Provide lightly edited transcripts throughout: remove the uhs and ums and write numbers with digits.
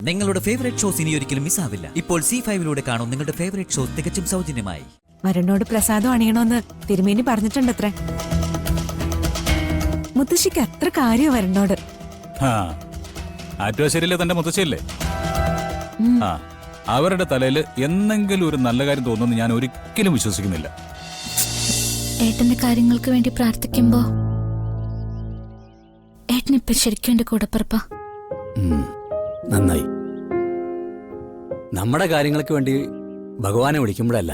നിങ്ങളുടെ favourite shows ഇനി ഒരിക്കലും മിസ്സാവില്ല. ഇപ്പോൾ C5 കാണും നിങ്ങളുടെ ഫേവറേറ്റ് ഷോസ് തികച്ചും സൗജന്യമായി. വരനോട് പ്രസാദം അണിയണോന്ന് തിരുമേനി പറഞ്ഞിട്ടുണ്ടത്രേ. മുത്തശ്ശിക്ക് അത്ര കാര്യം വരനോട്. ആറ്റുവാശ്ശേരിയിലെ തന്റെ മുത്തശ്ശിയല്ലേ? അവരുടെ തലയിൽ എന്തെങ്കിലും ഒരു നല്ല കാര്യം തോന്നുന്നു ഞാൻ ഒരിക്കലും വിശ്വസിക്കുന്നില്ല. ഏട്ടന്റെ കാര്യങ്ങൾക്ക് വേണ്ടി പ്രാർത്ഥിക്കുമ്പോ ഏട്ടനിപ്പൊ ശരിക്കും എന്റെ കൂടപ്പറപ്പാ. നന്നായി. നമ്മുടെ കാര്യങ്ങൾക്ക് വേണ്ടി ഭഗവാനെ വിളിക്കുമ്പോഴല്ല,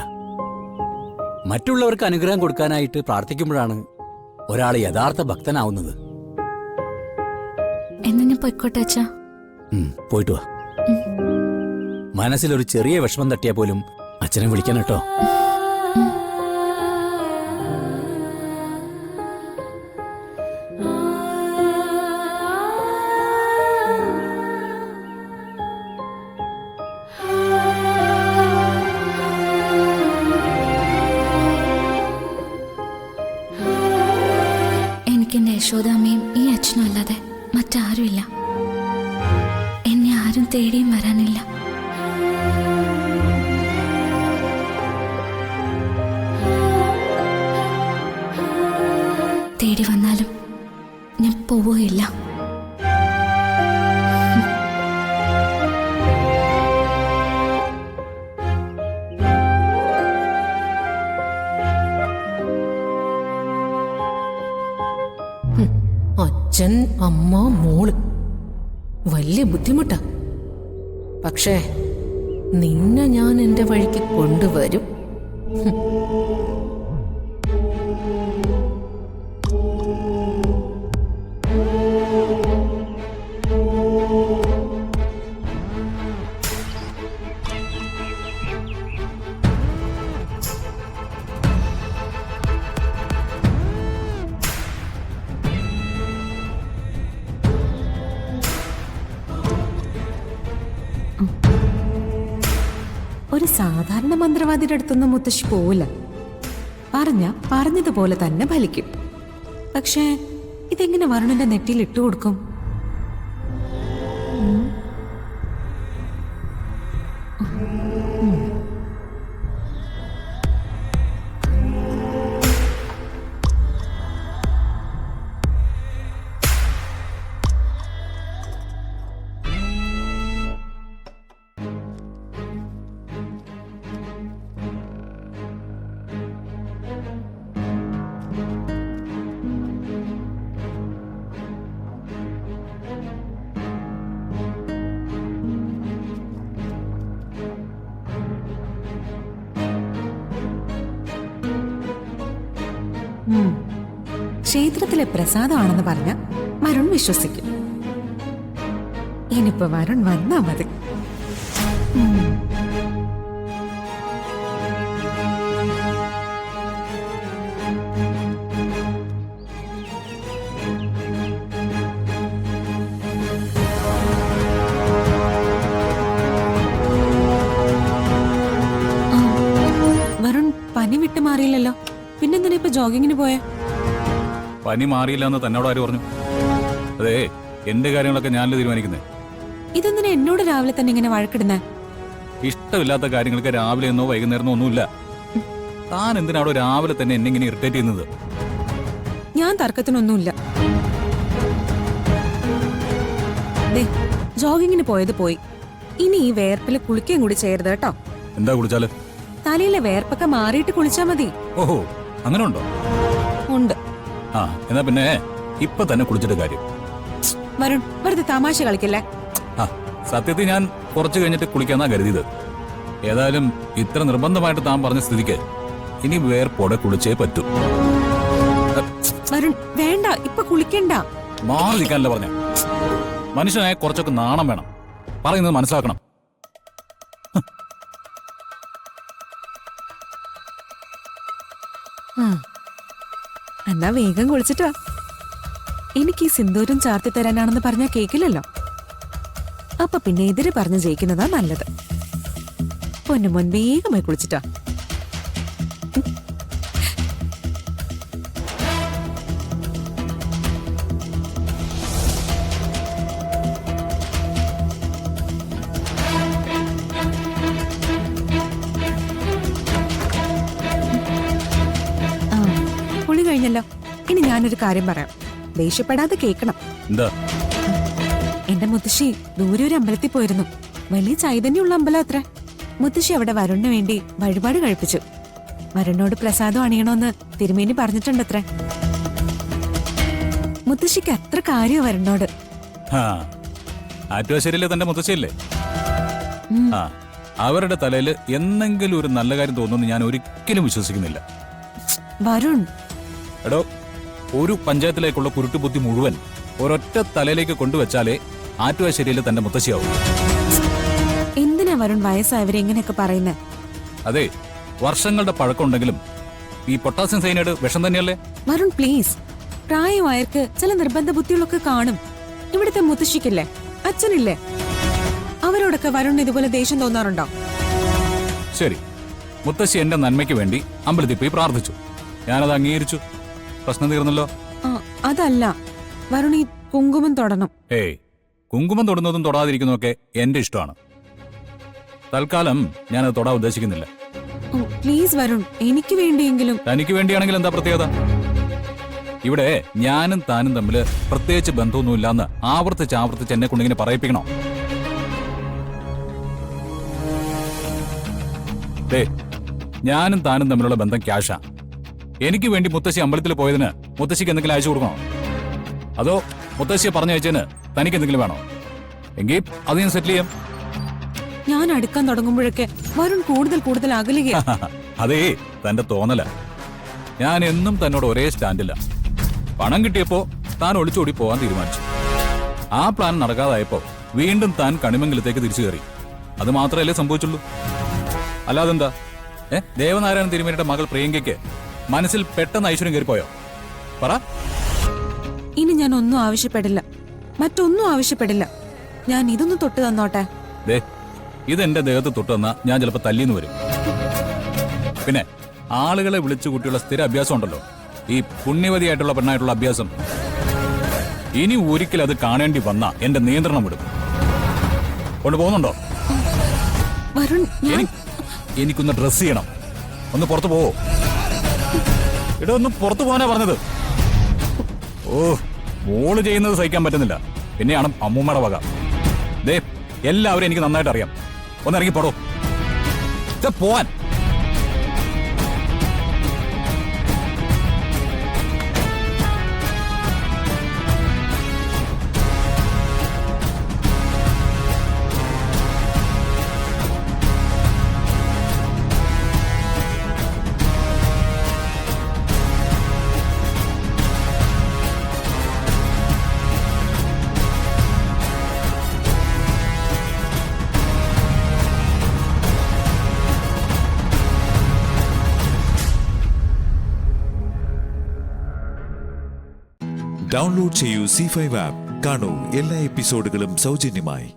മറ്റുള്ളവർക്ക് അനുഗ്രഹം കൊടുക്കാനായിട്ട് പ്രാർത്ഥിക്കുമ്പോഴാണ് ഒരാൾ യഥാർത്ഥ ഭക്തനാവുന്നത്. എന്നാ ഞാൻ പൊയ്ക്കോട്ടെ അച്ഛാ. പോയിട്ട് വാ. മനസ്സിലൊരു ചെറിയ വിഷമം തട്ടിയാ പോലും അച്ഛനെ വിളിക്കണം കേട്ടോ. എനിക്കെന്റെ യശോദാമ്മയും ഈ അച്ഛനും അല്ലാതെ മറ്റാരുമില്ല. എന്നെ ആരും തേടിയും വരാനില്ല. തേടി വന്നാലും ഞാൻ പോവുകയില്ല. അച്ഛൻ, അമ്മ, മോള് വലിയ ബുദ്ധിമുട്ടാ. പക്ഷേ നിന്നെ ഞാൻ എന്റെ വഴിക്ക് കൊണ്ടുവരും. ഒരു സാധാരണ മന്ത്രവാദിയുടെ അടുത്തൊന്നും മുത്തശ്ശി പോവില്ല. പറഞ്ഞതുപോലെ തന്നെ ഫലിക്കും. പക്ഷേ ഇതെങ്ങനെ വരുണന്റെ നെറ്റിയിൽ ഇട്ടുകൊടുക്കും? ക്ഷേത്രത്തിലെ പ്രസാദമാണെന്ന് പറഞ്ഞ വരുൺ വിശ്വസിക്കും. ഇനിയിപ്പോ വരുൺ വന്നാ മതി. വരുൺ പനി വിട്ടു മാറിയില്ലല്ലോ, പിന്നെന്തിനാ ഇപ്പൊ ജോഗിങ്ങിന് പോയേ? പനി മാറിയില്ല എന്ന് തന്നോട് ആര് പറഞ്ഞു? അതെ, എന്റെ കാര്യങ്ങളൊക്കെ ഞാനല്ലേ തീരുമാനിക്കുന്നേ. ഇതെന്തിനാ എന്നോട് രാവിലെ തന്നെ ഇങ്ങനെ വഴക്കിടുന്നേ? ഇഷ്ടമില്ലാത്ത കാര്യങ്ങൾക്ക് രാവിലെ എന്നോ വൈകുന്നേരമോ ഒന്നുമില്ല. താൻ എന്തിനാണോ രാവിലെ തന്നെ എന്നെ ഇങ്ങനെ ഇറിറ്റേറ്റ് ചെയ്യുന്നത്? ഞാൻ തർക്കത്തിനൊന്നുമില്ല. ജോഗിങ്ങിന് പോയത് പോയി. ഇനി ഈ വേർപ്പില് കുളിക്കുകയും കൂടി ചെയ്യരുത് കേട്ടോ. എന്താ കുളിച്ചാല്? തലയിലെ വേർപ്പൊക്കെ മാറിയിട്ട് കുളിച്ചാ മതി. ഓഹോ, അങ്ങനെ ഉണ്ടോ? ഉണ്ട്. എന്നാ പിന്നെ ഇപ്പൊ തന്നെ കുളിച്ചിട്ട് കാര്യം. വരുൺ, വെറുതെ തമാശ കളിക്കല്ലേ. സത്യത്തിൽ ഞാൻ കുറച്ചു കഴിഞ്ഞിട്ട് കുളിക്കാന്നാ കരുതിയത്. ഏതായാലും ഇത്ര നിർബന്ധമായിട്ട് താൻ പറഞ്ഞ സ്ഥിതിക്ക് ഇനി വേർപ്പോടെ കുളിച്ചേ പറ്റൂ. വരുൺ, വേണ്ട, ഇപ്പൊ കുളിക്കണ്ട. മാറി നിൽക്കാനല്ല പറഞ്ഞ. മനുഷ്യനായ കുറച്ചൊക്കെ നാണം വേണം. പറയുന്നത് മനസ്സിലാക്കണം. എന്നാ വേഗം കുളിച്ചിട്ടാ. എനിക്ക് ഈ സിന്ദൂരം ചാർത്തി തരാനാണെന്ന് പറഞ്ഞാ കേക്കില്ലല്ലോ. അപ്പൊ പിന്നെ എതിര് പറഞ്ഞ് ജയിക്കുന്നതാ നല്ലത്. പൊന്നുമോൻ വേഗമായി കുളിച്ചിട്ടാ. ഞാനൊരു കാര്യം പറയാം, ദേഷ്യപ്പെടാതെ കേൾക്കണം. എന്താ? എന്റെ മുത്തശ്ശി ദൂരെ ഒരു അമ്പലത്തിൽ പോയിരുന്നു. വലിയ ചൈതന്യമുള്ള അമ്പലം അത്ര. മുത്തശ്ശി അവിടെ വരുണിന് വേണ്ടി വഴിപാട് കഴിപ്പിച്ചു. വരുണിനോട് പ്രസാദം അണിയണോന്ന് തിരുമേനി പറഞ്ഞിട്ടുണ്ടത്രേ. മുത്തശ്ശിക്ക് അത്ര കാര്യോ വരുണിനോട്. ആറ്റുവാശ്ശേരിയിലെ തന്റെ മുത്തശ്ശിയല്ലേ? ആ, അവരുടെ തലയിൽ എന്നെങ്കിലും ഒരു നല്ല കാര്യം തോന്നുന്നു ഞാൻ ഒരിക്കലും വിശ്വസിക്കുന്നില്ല. വരുൺ, എടോ, ഒരു പഞ്ചായത്തിലേക്കുള്ള കുരുട്ടുബുദ്ധി മുഴുവൻ ഒരൊറ്റ തലയിലേക്ക് കൊണ്ടുവച്ചാലേ ആറ്റുവാശ്ശേരിയിലെ തന്റെ മുത്തശ്ശിയാവും. എന്തിനാ വരുൺ വയസ്സായവരെ എങ്ങനെയൊക്കെ പറയുന്നേ? അതെ, വർഷങ്ങളുടെ പഴക്കമുണ്ടെങ്കിലും ഈ പൊട്ടാസ്യം സൈനൈഡ് വിഷം തന്നെയല്ലേ? വരുൺ പ്ലീസ്, പ്രായമായവർക്ക് ചില നിർബന്ധ ബുദ്ധികളൊക്കെ കാണും. ഇവിടുത്തെ മുത്തശ്ശിക്കില്ലേ, അച്ഛനില്ലേ, അവരോടൊക്കെ വരുൺ ഇതുപോലെ ദേഷ്യം തോന്നാറുണ്ടോ? ശരി, മുത്തശ്ശി എന്റെ നന്മയ്ക്ക് വേണ്ടി അമ്പലത്തിൽ പോയി പ്രാർത്ഥിച്ചു, ഞാനത് അംഗീകരിച്ചു, പ്രശ്നം തീർന്നല്ലോ. അതല്ല, വരുൺ ഈ കുങ്കുമം തൊടണം. ഏയ്, കുങ്കുമം തൊടുന്നതും തൊടാതിരിക്കുന്നതൊക്കെ എന്റെ ഇഷ്ടമാണ്. തൽക്കാലം ഞാനത് തൊടാൻ ഉദ്ദേശിക്കുന്നില്ല. പ്ലീസ് വരുൺ, എനിക്ക് വേണ്ടിയെങ്കിലും. തനിക്ക് വേണ്ടിയാണെങ്കിൽ എന്താ പ്രത്യേകത? ഇവിടെ ഞാനും താനും തമ്മിൽ പ്രത്യേകിച്ച് ബന്ധമൊന്നുമില്ലാന്ന് ആവർത്തിച്ച് എന്നെ കൊണ്ടിങ്ങനെ പറയിപ്പിക്കണോ? ഞാനും താനും തമ്മിലുള്ള ബന്ധം ക്യാഷാ. എനിക്ക് വേണ്ടി മുത്തശ്ശി അമ്പലത്തിൽ പോയതിന് മുത്തശ്ശിക്ക് എന്തെങ്കിലും അയച്ചു കൊടുക്കണോ? അതോ മുത്തശ്ശിയെ പറഞ്ഞയച്ചതിന് തനിക്ക് എന്തെങ്കിലും വേണോ? എങ്കിൽ അത് ഞാൻ സെറ്റിൽ ചെയ്യാം. ഞാൻ അടുക്കാൻ തുടങ്ങുമ്പോഴൊക്കെ വരുൺ കൂടുതൽ അകലുക. അതേ, തന്റെ തോന്നല. ഞാൻ എന്നും തന്നോട് ഒരേ സ്റ്റാൻഡില്ല. പണം കിട്ടിയപ്പോ താൻ ഒളിച്ചോടി പോകാൻ തീരുമാനിച്ചു. ആ പ്ലാൻ നടക്കാതായപ്പോ വീണ്ടും താൻ കണിമംഗലത്തേക്ക് തിരിച്ചു കയറി. അത് മാത്രമല്ലേ സംഭവിച്ചുള്ളൂ. അല്ലാതെന്താ? ദേവനാരായണൻ തിരുമേനിയുടെ മകൾ പ്രിയങ്കയ്ക്ക് മനസ്സിൽ പെട്ടെന്ന് ഐശ്വര്യം കയറിപ്പോയോ? പറ. ഇനി ഞാൻ ഒന്നും ആവശ്യപ്പെടില്ല, മറ്റൊന്നും ആവശ്യപ്പെടില്ല. ഞാൻ ഇതൊന്ന് തൊട്ട് തന്നോട്ടെ. ഇതെന്റെ ദേഹത്ത് തൊട്ട് തന്നാ ഞാൻ ചിലപ്പോ തല്ലിന്ന് വരും. പിന്നെ ആളുകളെ വിളിച്ചു കൂട്ടിയുള്ള സ്ഥിര അഭ്യാസം ഉണ്ടല്ലോ, ഈ പുണ്യവതിയായിട്ടുള്ള പെണ്ണായിട്ടുള്ള അഭ്യാസം. ഇനി ഒരിക്കൽ അത് കാണേണ്ടി വന്നാ എന്റെ നിയന്ത്രണം വിടും. കൊണ്ടുപോകുന്നുണ്ടോ? എനിക്കൊന്ന് ഡ്രസ് ചെയ്യണം. ഒന്ന് പുറത്തു പോവോ? ഇവിടെ ഒന്ന് പുറത്തു പോകാനാ പറഞ്ഞത്. ഓ, മോള് ചെയ്യുന്നത് സഹിക്കാൻ പറ്റുന്നില്ല, പിന്നെയാണ് അമ്മൂമ്മയുടെ വക. എല്ലാവരും എനിക്ക് നന്നായിട്ട് അറിയാം. ഒന്നിറങ്ങി പോടോ, പോവാൻ. ഡൗൺലോഡ് ചെയ്യൂ C5 ആപ്പ്. കാണൂ എല്ലാ എപ്പിസോഡുകളും സൗജന്യമായി.